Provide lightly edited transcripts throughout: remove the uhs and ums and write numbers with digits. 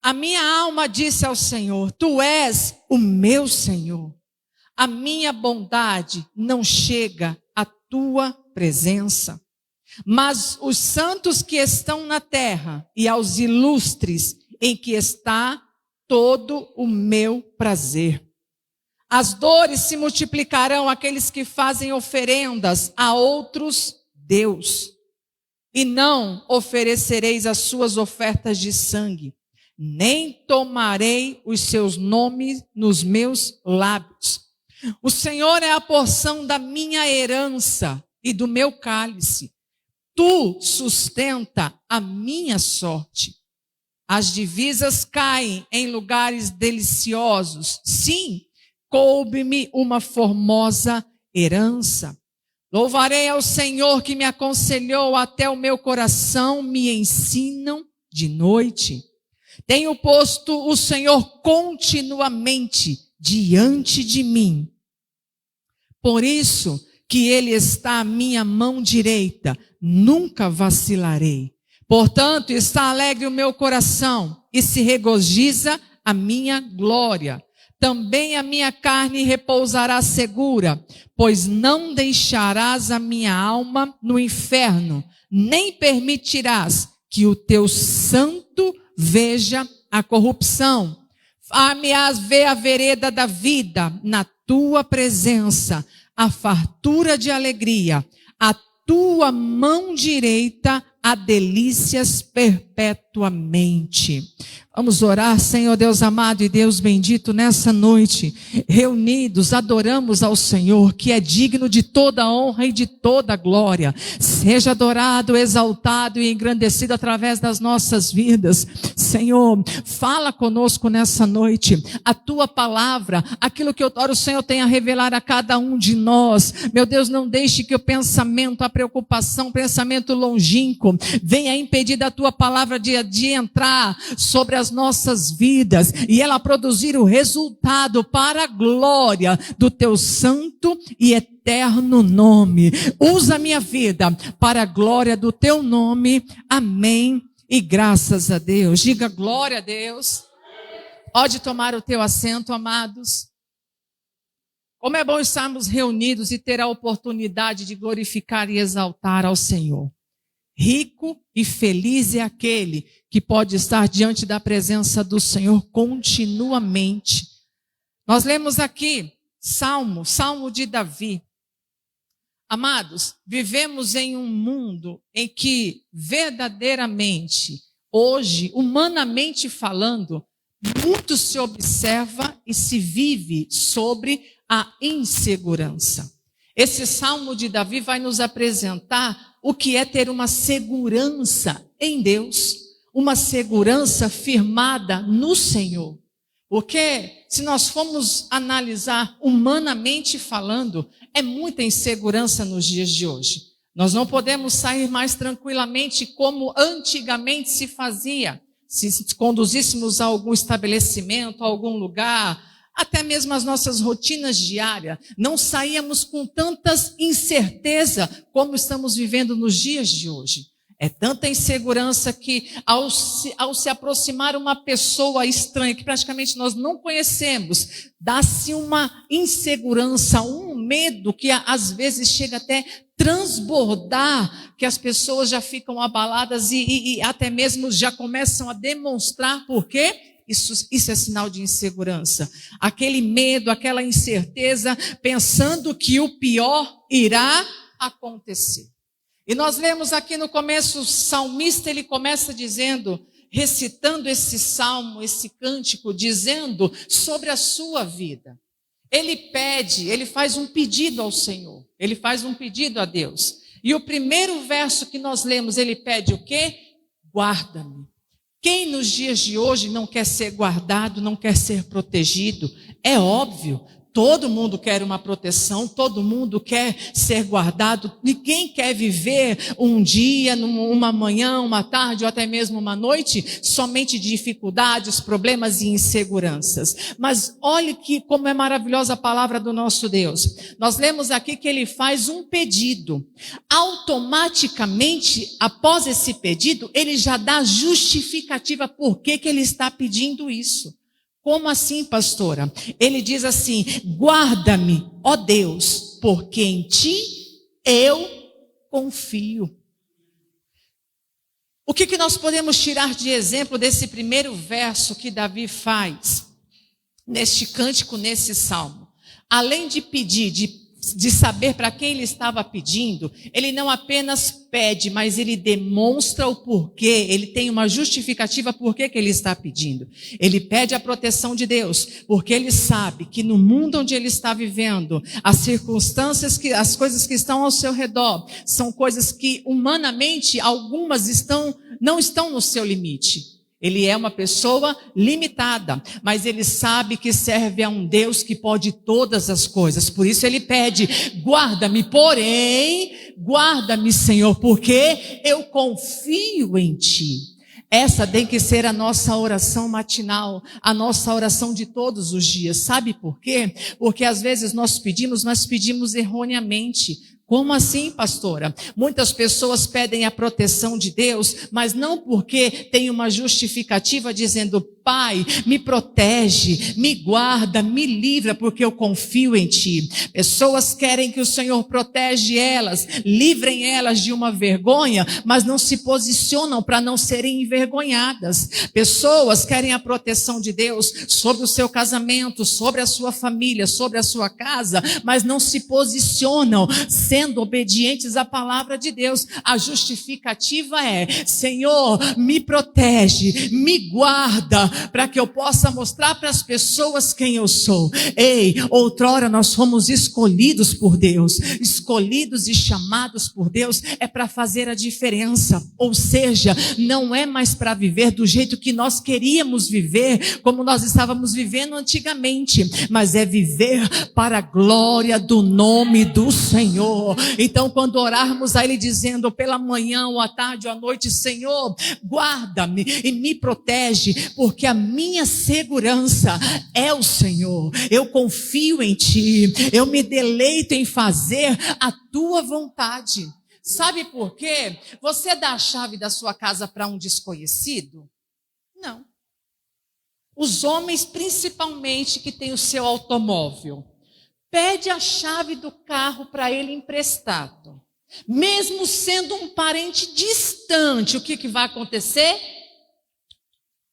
A minha alma disse ao Senhor: Tu és o meu Senhor. A minha bondade não chega à tua presença. Mas os santos que estão na terra e aos ilustres em que está todo o meu prazer. As dores se multiplicarão àqueles que fazem oferendas a outros Deus. E não oferecereis as suas ofertas de sangue, nem tomarei os seus nomes nos meus lábios. O Senhor é a porção da minha herança e do meu cálice. Tu sustenta a minha sorte. As divisas caem em lugares deliciosos. Sim, coube-me uma formosa herança. Louvarei ao Senhor que me aconselhou, até o meu coração me ensinam de noite. Tenho posto o Senhor continuamente diante de mim. Por isso que Ele está à minha mão direita, nunca vacilarei. Portanto, está alegre o meu coração e se regozija a minha glória. Também a minha carne repousará segura, pois não deixarás a minha alma no inferno, nem permitirás que o teu santo veja a corrupção. Far-me-ás ver a vereda da vida na tua presença, a fartura de alegria, a tua mão direita há delícias perpetuamente. Vamos orar, Senhor Deus amado e Deus bendito, nessa noite, reunidos, adoramos ao Senhor, que é digno de toda honra e de toda glória. Seja adorado, exaltado e engrandecido através das nossas vidas. Senhor, fala conosco nessa noite, a tua palavra, aquilo que eu oro, o Senhor tem a revelar a cada um de nós. Meu Deus, não deixe que o pensamento, a preocupação, o pensamento longínquo, venha impedir da tua palavra de entrar sobre as nossas vidas e ela produzir o resultado para a glória do teu santo e eterno nome. Usa a minha vida para a glória do teu nome. Amém. E graças a Deus. Diga glória a Deus. Pode tomar o teu assento, amados. Como é bom estarmos reunidos e ter a oportunidade de glorificar e exaltar ao Senhor. Rico e feliz é aquele que pode estar diante da presença do Senhor continuamente. Nós lemos aqui Salmo de Davi. Amados, vivemos em um mundo em que verdadeiramente, hoje, humanamente falando, muito se observa e se vive sobre a insegurança. Esse Salmo de Davi vai nos apresentar o que é ter uma segurança em Deus, uma segurança firmada no Senhor. Porque se nós formos analisar humanamente falando, é muita insegurança nos dias de hoje. Nós não podemos sair mais tranquilamente como antigamente se fazia. Se conduzíssemos a algum estabelecimento, a algum lugar, até mesmo as nossas rotinas diárias, não saíamos com tantas incerteza como estamos vivendo nos dias de hoje. É tanta insegurança que ao se aproximar uma pessoa estranha, que praticamente nós não conhecemos, dá-se uma insegurança, um medo que às vezes chega até transbordar, que as pessoas já ficam abaladas e até mesmo já começam a demonstrar por quê? Isso é sinal de insegurança. Aquele medo, aquela incerteza, pensando que o pior irá acontecer. E nós lemos aqui no começo, o salmista, ele começa dizendo, recitando esse salmo, esse cântico, dizendo sobre a sua vida. Ele pede, ele faz um pedido ao Senhor, ele faz um pedido a Deus. E o primeiro verso que nós lemos, ele pede o quê? Guarda-me. Quem nos dias de hoje não quer ser guardado, não quer ser protegido? É óbvio, Todo mundo quer uma proteção, todo mundo quer ser guardado. Ninguém quer viver um dia, uma manhã, uma tarde ou até mesmo uma noite somente de dificuldades, problemas e inseguranças. Mas olhe como é maravilhosa a palavra do nosso Deus. Nós lemos aqui que ele faz um pedido. Automaticamente, após esse pedido, ele já dá justificativa por que ele está pedindo isso. Como assim, pastora? Ele diz assim: guarda-me, ó Deus, porque em ti eu confio. O que nós podemos tirar de exemplo desse primeiro verso que Davi faz, neste cântico, nesse salmo? Além de pedir, de saber para quem ele estava pedindo, ele não apenas pede, mas ele demonstra o porquê, ele tem uma justificativa por que ele está pedindo. Ele pede a proteção de Deus, porque ele sabe que no mundo onde ele está vivendo, as circunstâncias, as coisas que estão ao seu redor, são coisas que humanamente algumas não estão no seu limite. Ele é uma pessoa limitada, mas ele sabe que serve a um Deus que pode todas as coisas. Por isso ele pede: guarda-me, porém, guarda-me, Senhor, porque eu confio em ti. Essa tem que ser a nossa oração matinal, a nossa oração de todos os dias. Sabe por quê? Porque às vezes nós pedimos erroneamente. Como assim, pastora? Muitas pessoas pedem a proteção de Deus, mas não porque tem uma justificativa dizendo: Pai, me protege, me guarda, me livra, porque eu confio em ti. Pessoas querem que o Senhor protege elas, livrem elas de uma vergonha, mas não se posicionam para não serem envergonhadas. Pessoas querem a proteção de Deus sobre o seu casamento, sobre a sua família, sobre a sua casa, mas não se posicionam sendo obedientes à palavra de Deus. A justificativa é: Senhor, me protege, me guarda, para que eu possa mostrar para as pessoas quem eu sou. Ei, outrora nós fomos escolhidos por Deus, escolhidos e chamados por Deus é para fazer a diferença. Ou seja, não é mais para viver do jeito que nós queríamos viver, como nós estávamos vivendo antigamente, mas é viver para a glória do nome do Senhor. Então, quando orarmos a Ele dizendo pela manhã, ou à tarde, ou à noite: Senhor, guarda-me e me protege, porque a minha segurança é o Senhor. Eu confio em Ti, eu me deleito em fazer a Tua vontade. Sabe por quê? Você dá a chave da sua casa para um desconhecido? Não. Os homens, principalmente, que têm o seu automóvel, pede a chave do carro para ele emprestado. Mesmo sendo um parente distante, o que vai acontecer?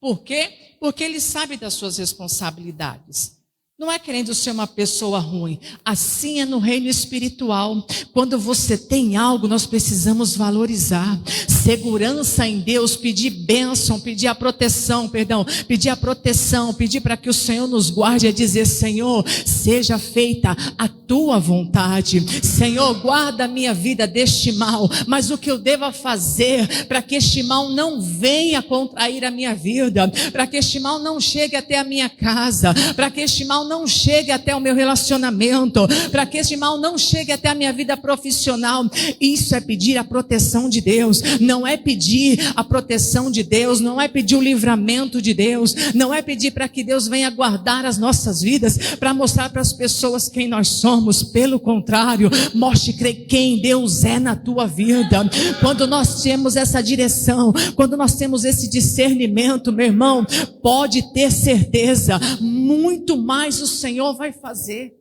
Por quê? Porque ele sabe das suas responsabilidades. Não é querendo ser uma pessoa ruim. Assim é no reino espiritual. Quando você tem algo, nós precisamos valorizar. Segurança em Deus, pedir bênção, pedir a proteção, pedir para que o Senhor nos guarde, é dizer: Senhor, seja feita a tua vontade. Senhor, guarda a minha vida deste mal. Mas o que eu devo fazer para que este mal não venha contrair a minha vida, para que este mal não chegue até a minha casa, para que este mal não chegue até o meu relacionamento, para que este mal não chegue até a minha vida profissional. Isso é pedir a proteção de Deus. Não é pedir a proteção de Deus, não é pedir o livramento de Deus, não é pedir para que Deus venha guardar as nossas vidas, para mostrar para as pessoas quem nós somos. Pelo contrário, mostre quem Deus é na tua vida. Quando nós temos essa direção, quando nós temos esse discernimento, meu irmão, pode ter certeza, muito mais o Senhor vai fazer.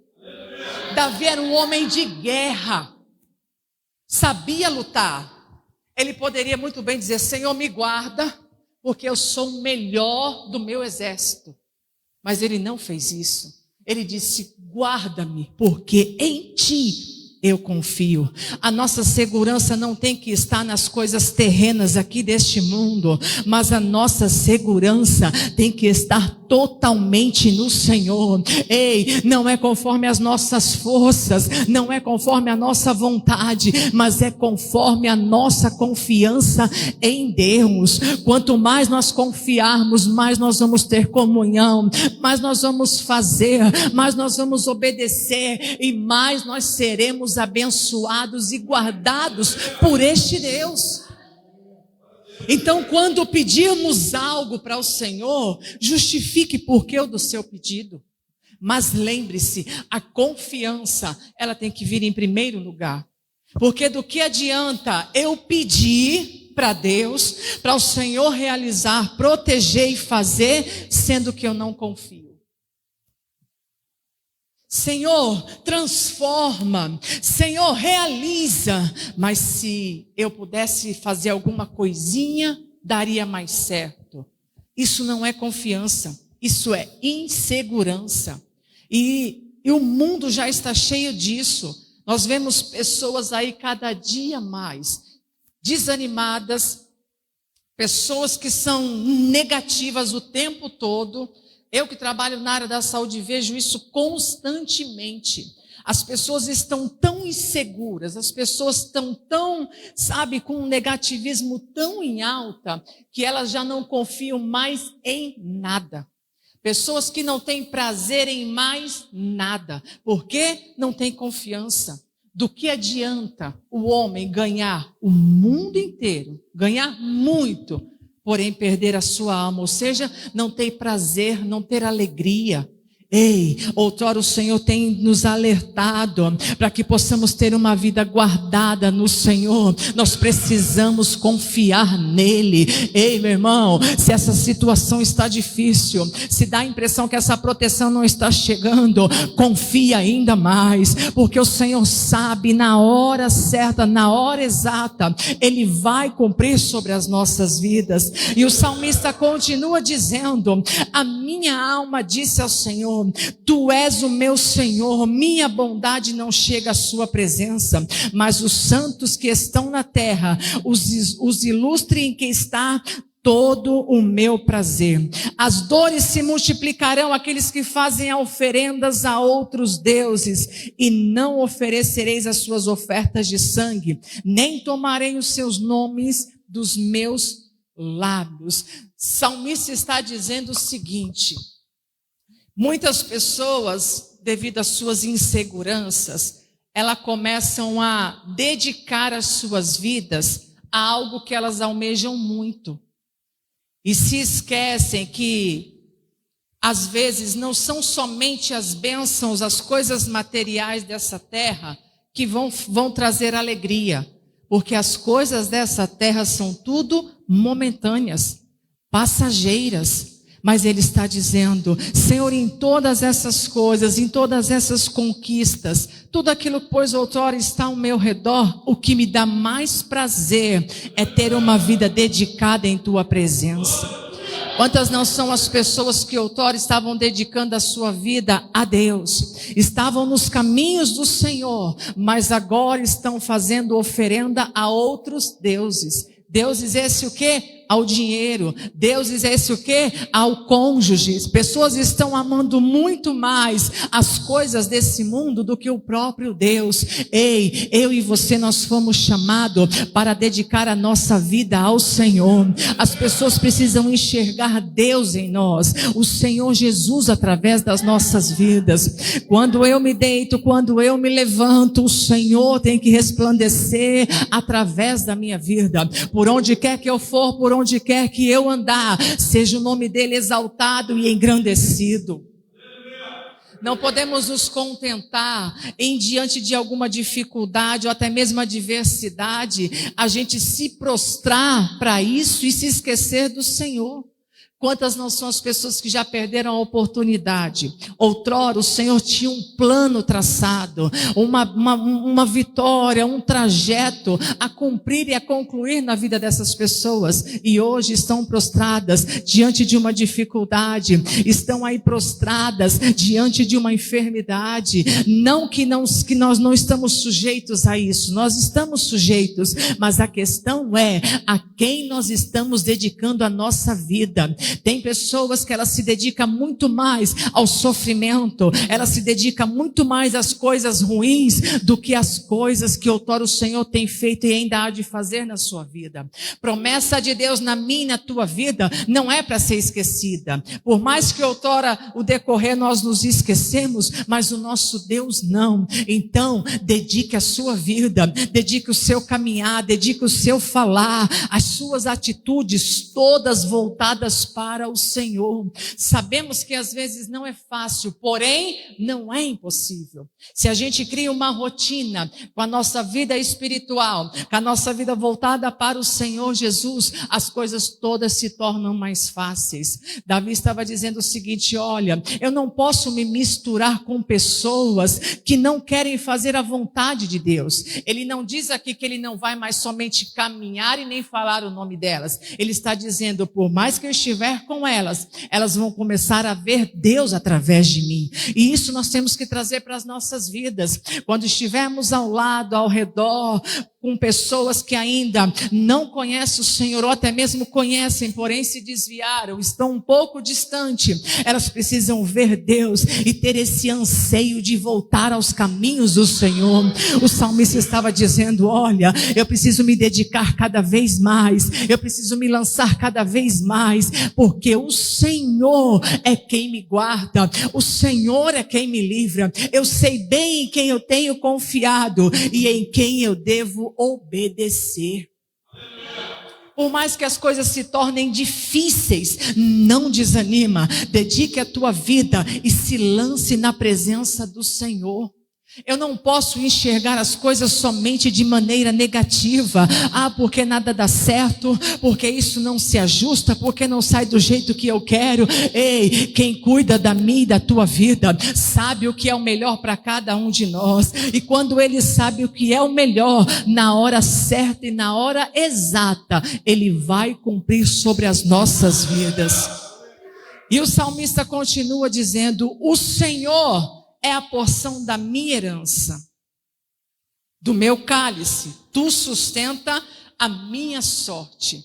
Davi era um homem de guerra, sabia lutar. Ele poderia muito bem dizer: Senhor, me guarda, porque eu sou o melhor do meu exército. Mas ele não fez isso. Ele disse: guarda-me, porque em ti eu confio. A nossa segurança não tem que estar nas coisas terrenas aqui deste mundo, mas a nossa segurança tem que estar totalmente no Senhor. Ei, não é conforme as nossas forças, não é conforme a nossa vontade, mas é conforme a nossa confiança em Deus. Quanto mais nós confiarmos, mais nós vamos ter comunhão, mais nós vamos fazer, mais nós vamos obedecer e mais nós seremos abençoados e guardados por este Deus. Então, quando pedirmos algo para o Senhor, justifique porquê do seu pedido. Mas lembre-se, a confiança, ela tem que vir em primeiro lugar. Porque do que adianta eu pedir para Deus, para o Senhor realizar, proteger e fazer, sendo que eu não confio? Senhor, transforma, Senhor, realiza, mas se eu pudesse fazer alguma coisinha, daria mais certo. Isso não é confiança, isso é insegurança. E o mundo já está cheio disso. Nós vemos pessoas aí cada dia mais desanimadas, pessoas que são negativas o tempo todo. Eu que trabalho na área da saúde vejo isso constantemente. As pessoas estão tão inseguras, as pessoas estão tão, com um negativismo tão em alta, que elas já não confiam mais em nada. Pessoas que não têm prazer em mais nada, porque não têm confiança. Do que adianta o homem ganhar o mundo inteiro, ganhar muito, porém perder a sua alma, ou seja, não ter prazer, não ter alegria? Ei, outrora o Senhor tem nos alertado para que possamos ter uma vida guardada no Senhor. Nós precisamos confiar nele. Ei, meu irmão, se essa situação está difícil, se dá a impressão que essa proteção não está chegando, confia ainda mais, porque o Senhor sabe na hora certa, na hora exata, Ele vai cumprir sobre as nossas vidas. E o salmista continua dizendo: a minha alma disse ao Senhor: Tu és o meu Senhor, minha bondade não chega à sua presença, mas os santos que estão na terra, os ilustres em que está todo o meu prazer. As dores se multiplicarão aqueles que fazem oferendas a outros deuses, e não oferecereis as suas ofertas de sangue, nem tomarei os seus nomes dos meus lábios. Salmista está dizendo o seguinte: muitas pessoas, devido às suas inseguranças, elas começam a dedicar as suas vidas a algo que elas almejam muito. E se esquecem que, às vezes, não são somente as bênçãos, as coisas materiais dessa terra que vão trazer alegria. Porque as coisas dessa terra são tudo momentâneas, passageiras. Mas Ele está dizendo: Senhor, em todas essas coisas, em todas essas conquistas, tudo aquilo que pois outrora está ao meu redor, o que me dá mais prazer é ter uma vida dedicada em Tua presença. Quantas não são as pessoas que outrora estavam dedicando a sua vida a Deus, estavam nos caminhos do Senhor, mas agora estão fazendo oferenda a outros deuses. Deuses esse o quê? Ao dinheiro. Deuses esse o quê? Ao cônjuge. Pessoas estão amando muito mais as coisas desse mundo do que o próprio Deus. Ei, eu e você, nós fomos chamados para dedicar a nossa vida ao Senhor. As pessoas precisam enxergar Deus em nós, o Senhor Jesus através das nossas vidas. Quando eu me deito, quando eu me levanto, o Senhor tem que resplandecer através da minha vida. Por onde quer que eu for, por onde quer que eu andar, seja o nome dele exaltado e engrandecido. Não podemos nos contentar em diante de alguma dificuldade ou até mesmo adversidade, a gente se prostrar para isso e se esquecer do Senhor. Quantas não são as pessoas que já perderam a oportunidade? Outrora o Senhor tinha um plano traçado, uma vitória, um trajeto a cumprir e a concluir na vida dessas pessoas. E hoje estão prostradas diante de uma dificuldade, estão aí prostradas diante de uma enfermidade. Não que nós não estamos sujeitos a isso, nós estamos sujeitos, mas a questão é a quem nós estamos dedicando a nossa vida. Tem pessoas que elas se dedicam muito mais ao sofrimento, elas se dedicam muito mais às coisas ruins do que às coisas que outrora o Senhor tem feito e ainda há de fazer na sua vida. Promessa de Deus na minha e na tua vida não é para ser esquecida. Por mais que outrora o decorrer nós nos esquecemos, mas o nosso Deus não. Então, dedique a sua vida, dedique o seu caminhar, dedique o seu falar, as suas atitudes todas voltadas para o Senhor. Sabemos que às vezes não é fácil, porém não é impossível. Se a gente cria uma rotina com a nossa vida espiritual, com a nossa vida voltada para o Senhor Jesus, as coisas todas se tornam mais fáceis. Davi estava dizendo o seguinte: olha, eu não posso me misturar com pessoas que não querem fazer a vontade de Deus. Ele não diz aqui que ele não vai mais somente caminhar e nem falar o nome delas. Ele está dizendo, por mais que eu estiver com elas vão começar a ver Deus através de mim. E isso nós temos que trazer para as nossas vidas. Quando estivermos ao lado, ao redor, com pessoas que ainda não conhecem o Senhor, ou até mesmo conhecem, porém se desviaram, estão um pouco distante, elas precisam ver Deus e ter esse anseio de voltar aos caminhos do Senhor. O salmista estava dizendo, olha, eu preciso me dedicar cada vez mais, eu preciso me lançar cada vez mais, porque o Senhor é quem me guarda, o Senhor é quem me livra, eu sei bem em quem eu tenho confiado e em quem eu devo obedecer. Por mais que as coisas se tornem difíceis, não desanima, dedique a tua vida e se lance na presença do Senhor. Eu não posso enxergar as coisas somente de maneira negativa. Porque nada dá certo, porque isso não se ajusta, porque não sai do jeito que eu quero. Ei, quem cuida da minha e da tua vida sabe o que é o melhor para cada um de nós. E quando Ele sabe o que é o melhor, na hora certa e na hora exata, Ele vai cumprir sobre as nossas vidas. E o salmista continua dizendo, o Senhor é a porção da minha herança, do meu cálice, tu sustenta a minha sorte.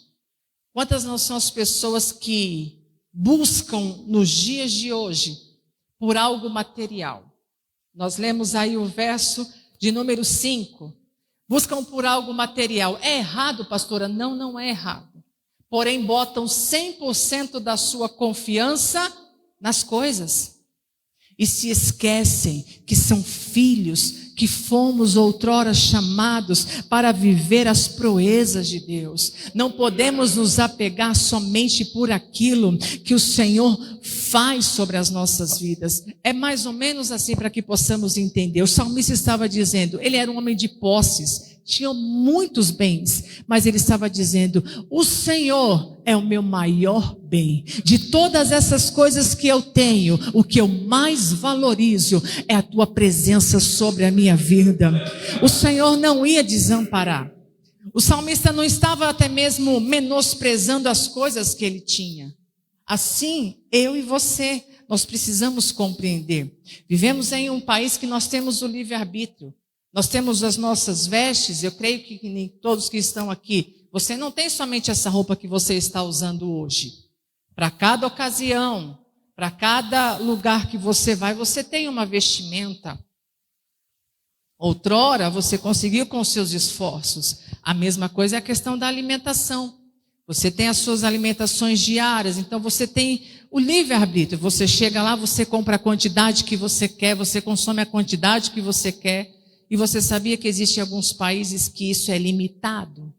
Quantas não são as pessoas que buscam nos dias de hoje por algo material? Nós lemos aí o verso de número 5, buscam por algo material. É errado, pastora? Não, não é errado. Porém, botam 100% da sua confiança nas coisas. E se esquecem que são filhos, que fomos outrora chamados para viver as proezas de Deus. Não podemos nos apegar somente por aquilo que o Senhor faz sobre as nossas vidas. É mais ou menos assim para que possamos entender. O salmista estava dizendo, ele era um homem de posses, tinha muitos bens, mas ele estava dizendo, o Senhor é o meu maior bem. De todas essas coisas que eu tenho, o que eu mais valorizo é a tua presença sobre a minha vida. O Senhor não ia desamparar. O salmista não estava até mesmo menosprezando as coisas que ele tinha. Assim, eu e você, nós precisamos compreender. Vivemos em um país que nós temos o livre-arbítrio. Nós temos as nossas vestes, eu creio que nem todos que estão aqui, você não tem somente essa roupa que você está usando hoje. Para cada ocasião, para cada lugar que você vai, você tem uma vestimenta. Outrora, você conseguiu com seus esforços. A mesma coisa é a questão da alimentação. Você tem as suas alimentações diárias, então você tem o livre-arbítrio. Você chega lá, você compra a quantidade que você quer, você consome a quantidade que você quer. E você sabia que existem alguns países que isso é limitado?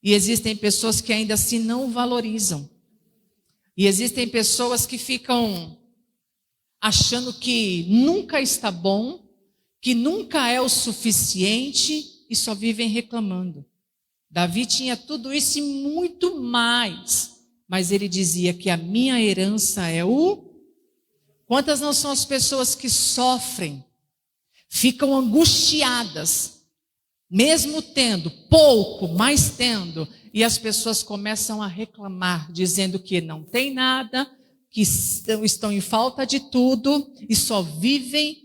E existem pessoas que ainda assim não valorizam. E existem pessoas que ficam achando que nunca está bom, que nunca é o suficiente e só vivem reclamando. Davi tinha tudo isso e muito mais. mas ele dizia que a minha herança é o... Quantas não são as pessoas que sofrem, ficam angustiadas, mesmo tendo pouco, mas tendo, e as pessoas começam a reclamar, dizendo que não tem nada, que estão em falta de tudo e só vivem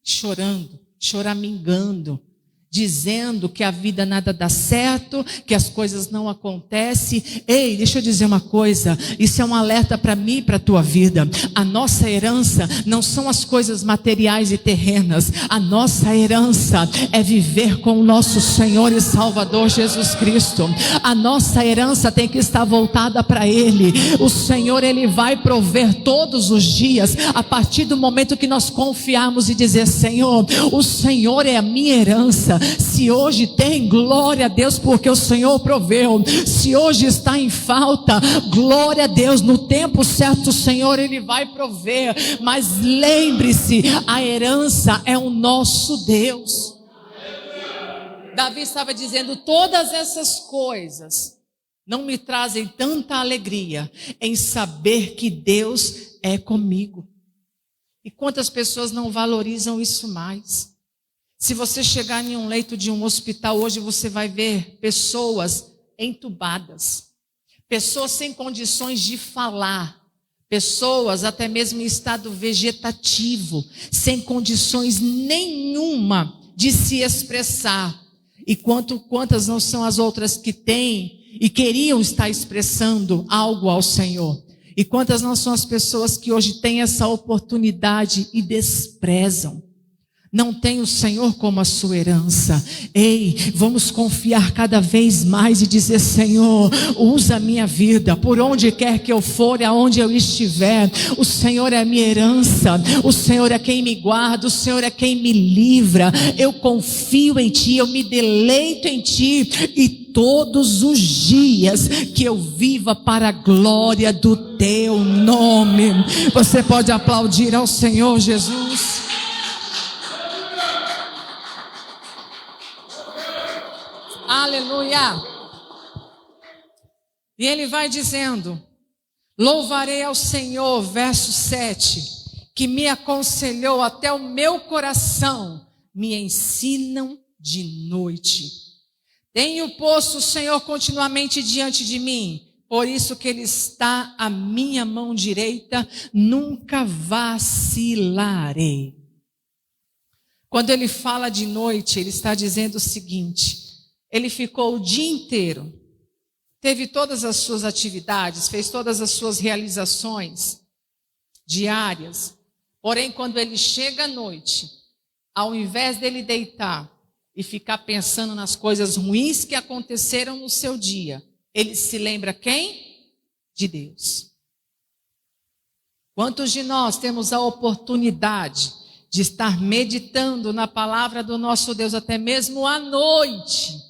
chorando, choramingando, dizendo que a vida nada dá certo, que as coisas não acontecem. Ei, deixa eu dizer uma coisa, isso é um alerta para mim e para a tua vida. A nossa herança não são as coisas materiais e terrenas, a nossa herança é viver com o nosso Senhor e Salvador Jesus Cristo. A nossa herança tem que estar voltada para Ele. O Senhor, Ele vai prover todos os dias, a partir do momento que nós confiarmos e dizer: Senhor, o Senhor é a minha herança. Se hoje tem, glória a Deus, porque o Senhor proveu. Se hoje está em falta, glória a Deus, no tempo certo o Senhor, Ele vai prover. Mas lembre-se, a herança é o nosso Deus. Davi estava dizendo: todas essas coisas não me trazem tanta alegria em saber que Deus é comigo. E quantas pessoas não valorizam isso mais? Se você chegar em um leito de um hospital hoje, você vai ver pessoas entubadas, pessoas sem condições de falar, pessoas até mesmo em estado vegetativo, sem condições nenhuma de se expressar. E quantas não são as outras que têm e queriam estar expressando algo ao Senhor? E quantas não são as pessoas que hoje têm essa oportunidade e desprezam? Não tem o Senhor como a sua herança. Ei, vamos confiar cada vez mais e dizer: Senhor, usa a minha vida, por onde quer que eu for e aonde eu estiver. O Senhor é a minha herança, o Senhor é quem me guarda, o Senhor é quem me livra. Eu confio em Ti, eu me deleito em Ti, e todos os dias que eu viva para a glória do Teu nome. Você pode aplaudir ao Senhor Jesus? Aleluia. E ele vai dizendo: louvarei ao Senhor, verso 7, que me aconselhou até o meu coração, me ensinam de noite. Tenho posto o Senhor continuamente diante de mim, por isso que Ele está à minha mão direita, nunca vacilarei. Quando ele fala de noite, ele está dizendo o seguinte: ele ficou o dia inteiro, teve todas as suas atividades, fez todas as suas realizações diárias. Porém, quando ele chega à noite, ao invés dele deitar e ficar pensando nas coisas ruins que aconteceram no seu dia, ele se lembra quem? De Deus. Quantos de nós temos a oportunidade de estar meditando na palavra do nosso Deus até mesmo à noite?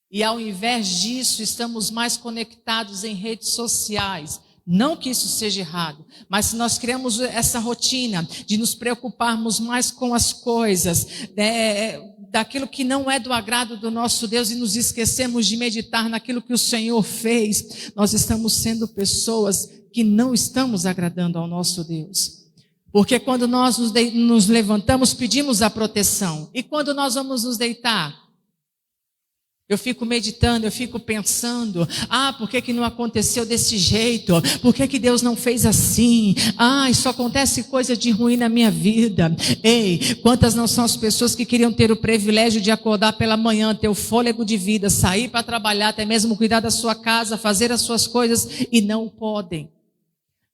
E ao invés disso, estamos mais conectados em redes sociais. Não que isso seja errado, mas se nós criamos essa rotina de nos preocuparmos mais com as coisas, daquilo que não é do agrado do nosso Deus, e nos esquecemos de meditar naquilo que o Senhor fez, nós estamos sendo pessoas que não estamos agradando ao nosso Deus. Porque quando nós nos levantamos, pedimos a proteção. E quando nós vamos nos deitar, eu fico meditando, eu fico pensando: por que não aconteceu desse jeito? Por que Deus não fez assim? Isso acontece coisa de ruim na minha vida. Ei, quantas não são as pessoas que queriam ter o privilégio de acordar pela manhã, ter o fôlego de vida, sair para trabalhar, até mesmo cuidar da sua casa, fazer as suas coisas, e não podem.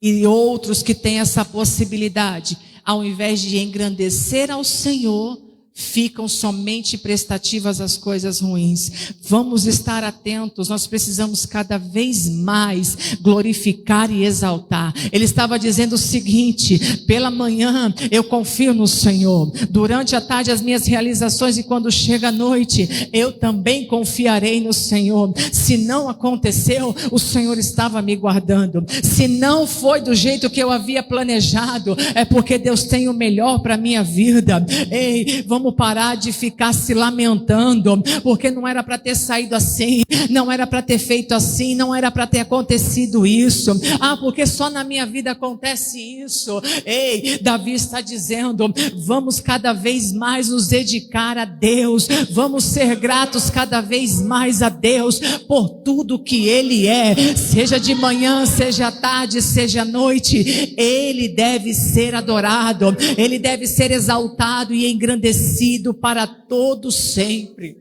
E outros que têm essa possibilidade, ao invés de engrandecer ao Senhor, ficam somente prestativas às coisas ruins. Vamos estar atentos, nós precisamos cada vez mais glorificar e exaltar. Ele estava dizendo o seguinte: pela manhã eu confio no Senhor, durante a tarde as minhas realizações, e quando chega a noite eu também confiarei no Senhor. Se não aconteceu, o Senhor estava me guardando. Se não foi do jeito que eu havia planejado, é porque Deus tem o melhor para a minha vida. Ei, vamos vamos parar de ficar se lamentando, porque não era para ter saído assim, não era para ter feito assim, não era para ter acontecido isso. Porque só na minha vida acontece isso. Ei, Davi está dizendo, vamos cada vez mais nos dedicar a Deus, vamos ser gratos cada vez mais a Deus por tudo que Ele é, seja de manhã, seja à tarde, seja à noite. Ele deve ser adorado, Ele deve ser exaltado e engrandecido para todos sempre.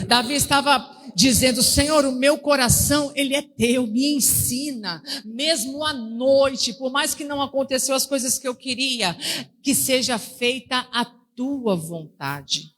Davi estava dizendo, Senhor, o meu coração, ele é teu, me ensina, mesmo à noite, por mais que não aconteceu as coisas que eu queria, que seja feita a tua vontade.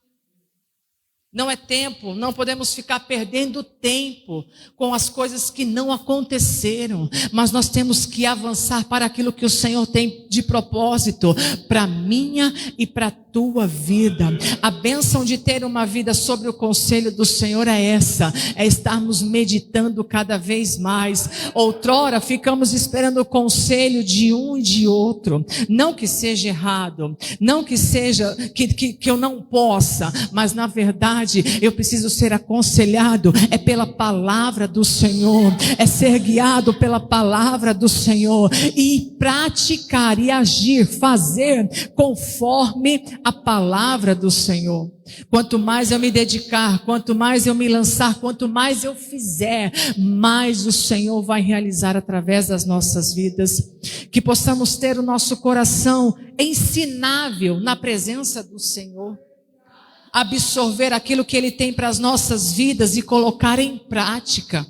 Não é tempo, não podemos ficar perdendo tempo com as coisas que não aconteceram, mas nós temos que avançar para aquilo que o Senhor tem de propósito, para a minha e para a tua vida. A bênção de ter uma vida sobre o conselho do Senhor é essa, é estarmos meditando cada vez mais. Outrora ficamos esperando o conselho de um e de outro, não que seja errado, não que seja, que eu não possa, mas na verdade, eu preciso ser aconselhado, é pela palavra do Senhor, é ser guiado pela palavra do Senhor, e praticar e agir, fazer conforme a palavra do Senhor. Quanto mais eu me dedicar, quanto mais eu me lançar, quanto mais eu fizer, mais o Senhor vai realizar através das nossas vidas. Que possamos ter o nosso coração ensinável na presença do Senhor, absorver aquilo que Ele tem para as nossas vidas e colocar em prática.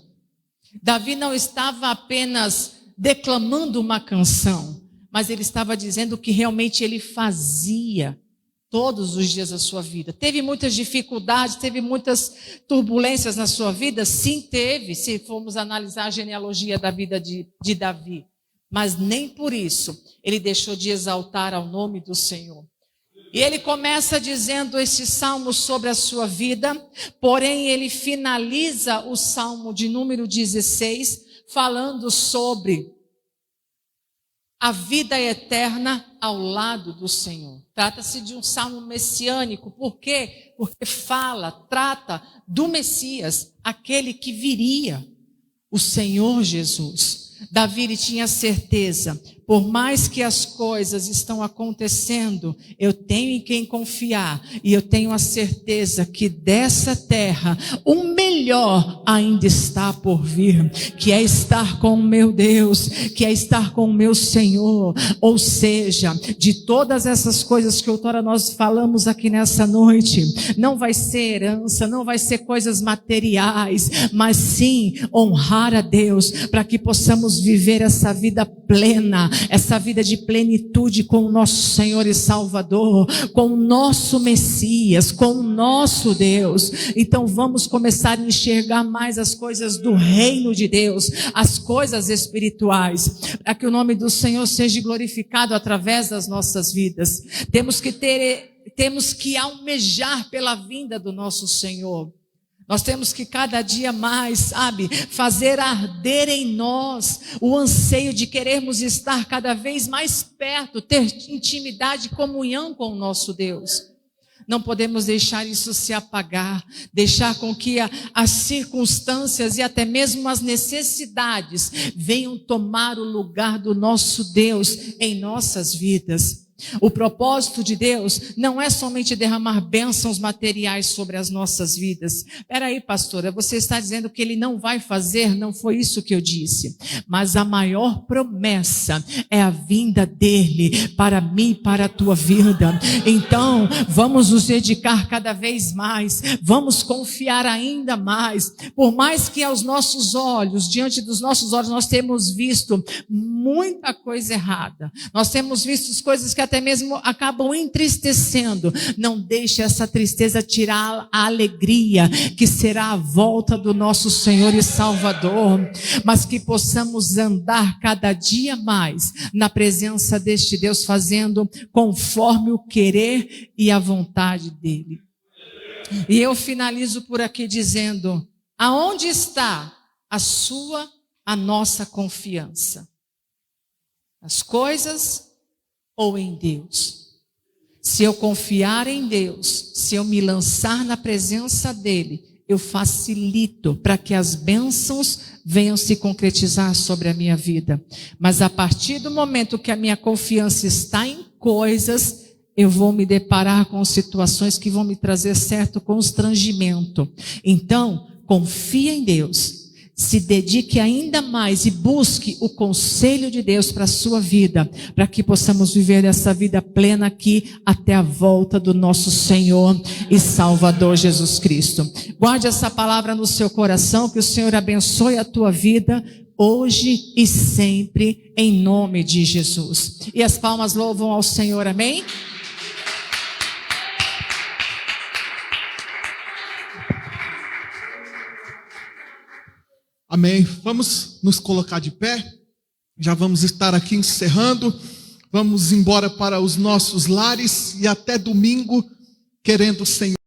Davi não estava apenas declamando uma canção, mas ele estava dizendo o que realmente ele fazia todos os dias da sua vida. Teve muitas dificuldades, teve muitas turbulências na sua vida? Sim, teve, se formos analisar a genealogia da vida de Davi. Mas nem por isso ele deixou de exaltar ao nome do Senhor. E ele começa dizendo esse salmo sobre a sua vida, porém ele finaliza o salmo de número 16, falando sobre a vida eterna ao lado do Senhor. Trata-se de um salmo messiânico. Por quê? Porque trata do Messias, aquele que viria, o Senhor Jesus. Davi tinha certeza, por mais que as coisas estão acontecendo, eu tenho em quem confiar, e eu tenho a certeza que dessa terra, o melhor ainda está por vir, que é estar com o meu Deus, que é estar com o meu Senhor. Ou seja, de todas essas coisas que outrora nós falamos aqui nessa noite, não vai ser herança, não vai ser coisas materiais, mas sim honrar a Deus, para que possamos viver essa vida plena, essa vida de plenitude com o nosso Senhor e Salvador, com o nosso Messias, com o nosso Deus. Então vamos começar a enxergar mais as coisas do reino de Deus, as coisas espirituais, para que o nome do Senhor seja glorificado através das nossas vidas. Temos que almejar pela vinda do nosso Senhor. Nós temos que cada dia mais, fazer arder em nós o anseio de querermos estar cada vez mais perto, ter intimidade e comunhão com o nosso Deus. Não podemos deixar isso se apagar, deixar com que as circunstâncias e até mesmo as necessidades venham tomar o lugar do nosso Deus em nossas vidas. O propósito de Deus não é somente derramar bênçãos materiais sobre as nossas vidas. Peraí, pastora, você está dizendo que Ele não vai fazer? Não foi isso que eu disse. Mas a maior promessa é a vinda dEle para mim e para a tua vida. Então, vamos nos dedicar cada vez mais, vamos confiar ainda mais. Por mais que aos nossos olhos, diante dos nossos olhos, nós temos visto muita coisa errada. Nós temos visto coisas que até mesmo acabam entristecendo. Não deixe essa tristeza tirar a alegria que será a volta do nosso Senhor e Salvador, mas que possamos andar cada dia mais na presença deste Deus, fazendo conforme o querer e a vontade dEle. E eu finalizo por aqui dizendo: aonde está a nossa confiança? As coisas ou em Deus? Se eu confiar em Deus, se eu me lançar na presença dEle, eu facilito para que as bênçãos venham se concretizar sobre a minha vida. Mas a partir do momento que a minha confiança está em coisas, eu vou me deparar com situações que vão me trazer certo constrangimento. Então, confie em Deus. Se dedique ainda mais e busque o conselho de Deus para a sua vida, para que possamos viver essa vida plena aqui até a volta do nosso Senhor e Salvador Jesus Cristo. Guarde essa palavra no seu coração, que o Senhor abençoe a tua vida hoje e sempre, em nome de Jesus. E as palmas louvam ao Senhor, amém? Amém. Vamos nos colocar de pé. Já vamos estar aqui encerrando. Vamos embora para os nossos lares e até domingo, querendo o Senhor.